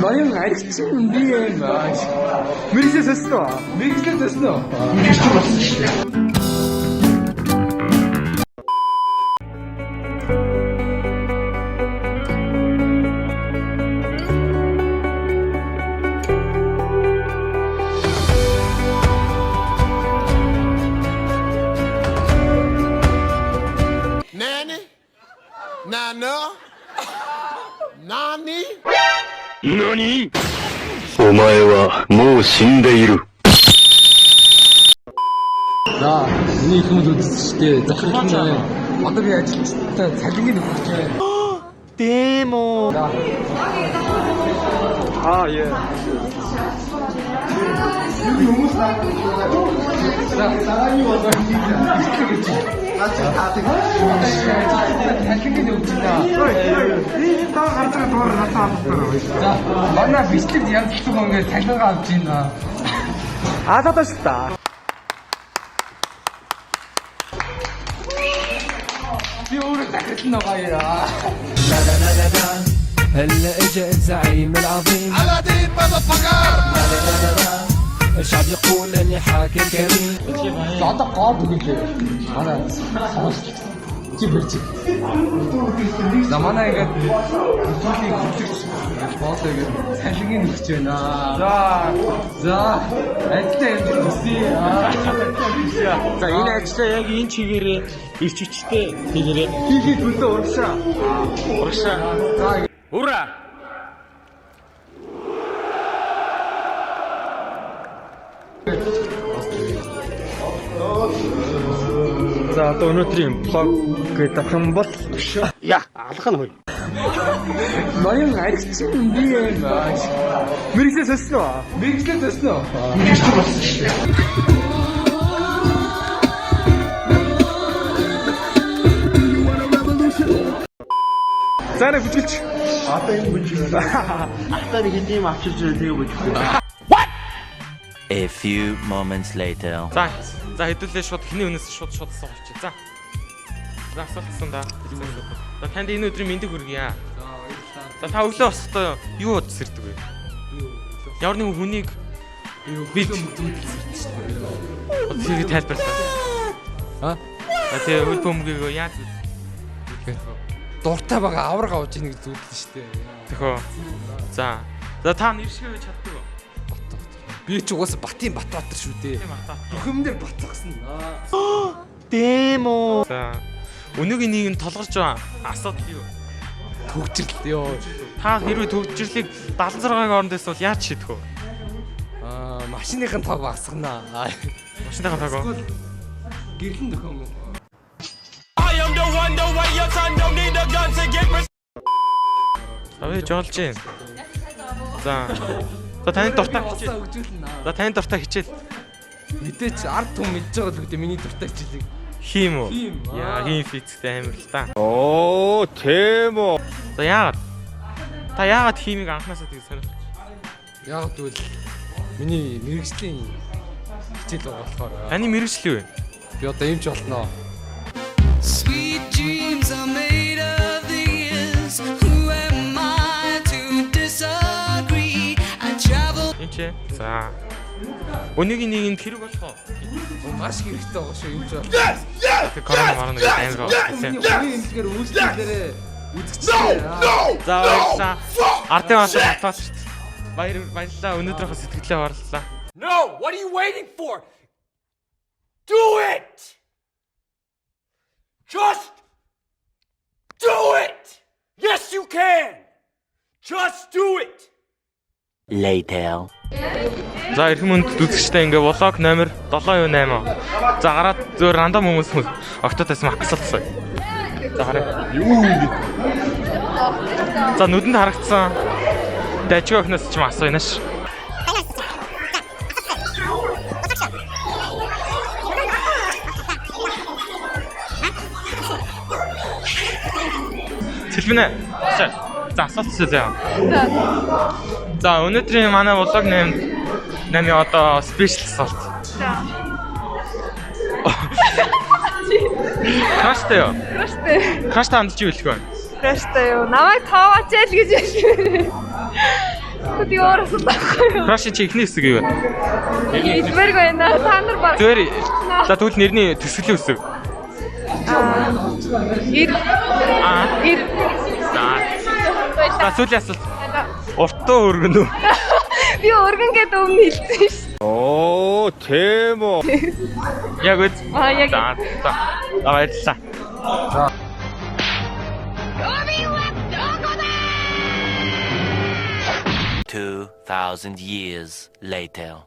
ноён аригчин би юм аа. Мэргэжлээ сосноо. Мэргэжлээ сосноо. Мэргэжлээ болсон шүү дээ. Nani? 何？お前はもう死んでいる。 За, миний их хүмүүс үзчихтэй. Захирч байна. Одоо би ажилчтай цалингийн өгч байна. Демо. Аа, яа. Хүмүүс дараагийн болоо хийж цалингийн өгч байна. Энэ таа гарч байгаа дуур натаа авахгүй. За, манай бичлэг янзлах юм ингээд цалингаа авч байна. Аа, шүү дээ. في أورك تحتنا غيرها. هلا اجا الزعيم العظيم على دين مدفقر. الشعب يقول اني حاكم كريم. بعد قاضي قلت أنا خلاص كبرت. زمان أنا قد توفي كبرت. خلاص قد سالين نخشنا. за ажлаа явуулъя. За энэ ажлаа яг энэ чигээрээ ирчичтэй тэгээрээ хийх төлөө урагшаа. За ура. За одоо өнөөдрийн блог гэдэг юм бол яа алах нь хөө. Ноён аригчин би юм аа. Мэргэжлээ сосноо. Мэргэжлээ сосноо. Мэргэжлээ болсон шүү дээ. Цаараа бүжгэлч. Одоо энэ бүжгэлч. Ахтаа нэг хэдийн авчирч тэгээ бүжгэлч. What? A few moments later. За хэдүүлээ шууд хний өнөөс шууд асуух чи. За асуултсан да. За танд энэ өдрийн мэндийг хүргье. За та өглөө босохдоо юу бодсэрдэг вэ? Ямар нэгэн хүнийг бид тэгээ тайлбарлаа. Тэгээ үл бөмбөгийг яаж Дуртай байгаа авраг авч ийн гэж зүудлээ шүү дээ. Тэхөө. За та нэршгээ байж чаддаг уу? Би ч угаасаа Батын Батбаатар шүү дээ. Бүхэмдэр батгсан. Демо. За өнөөгийн нэг нь толгорч байгаа асуудал юу? Төгжрөл ёо. Та хэрвээ төгжрлийг 76-гийн орондоос бол яаж шийдэх вэ? Машиныхын тог багасгана. Машиныхын тог уу? Гэрлэн дөхөн. Авээ жолж гин. За таны дуртай хичээл. За таны дуртай хичээл. Мэдээч ард түн мэдж байгаа л үгтэй миний дуртай хичээлийг хийм үү? Яа, хийм физиктэй амар л та. Оо, тийм үү. За яагаад? Та яагаад хиймийг анханасаа тийг сонирхож? Яг тэгвэл миний мэрэгжлийн хичээл байгаа болохоор. Таны мэрэгжил юу вэ? Би одоо юмч болноо. Sweet dreams are made of these. Who am I to disagree? I travel. Энд за. Өнөөгийн нэгэнд хэрэг болох уу? Маш хэрэгтэй байгаа шүү юмч бол. Тэг корона марна гэдэг амар байгаа тийм. Үний энэгээр үйлчлэлээрээ үзэгчтэй. За баярлалаа. Ардын хасаа батваач. Баярлалаа. Өнөөдрийнхөө сэтгэлээ барлалаа. No, what are you waiting for? Do it! Just do it! Yes, you can! Just do it! Later. За эрхэм хүнд үзэгчтэй ингээ влог номер 798. За гараад зөөр рандом хүмүүс октотоос мах асуултсан. За хараа. Юу ингэ. За нүдэнд харагдсан. Дажиг охноос ч юм асууя нааш. Сэлмэнэ. За асуулт хэлээ. За өнөөдрийн манай влог нами одоо спешиал асуулт. Краштай юу? Краштай. Краштай хандж юу хэлэх вэ? Краштай юу? Намайг тоогооч ял гэж хэлсэн. Тэгэхэд юу орсон таахгүй юу? Crush чи ихний хэсэг юу вэ? Хэлбэрг байна. Та нар баг. Зүгээр. За тэгвэл нэрний төсгөлийн хэсэг. Ир. Ир. За сүүлийн асуулт. Уртаа өргөн үү? Би өргөн гэдэг өмнө хэлсэн шүү. 오, 대박. Яг үз. Яг. За. Баярлалаа. 2,000 years later.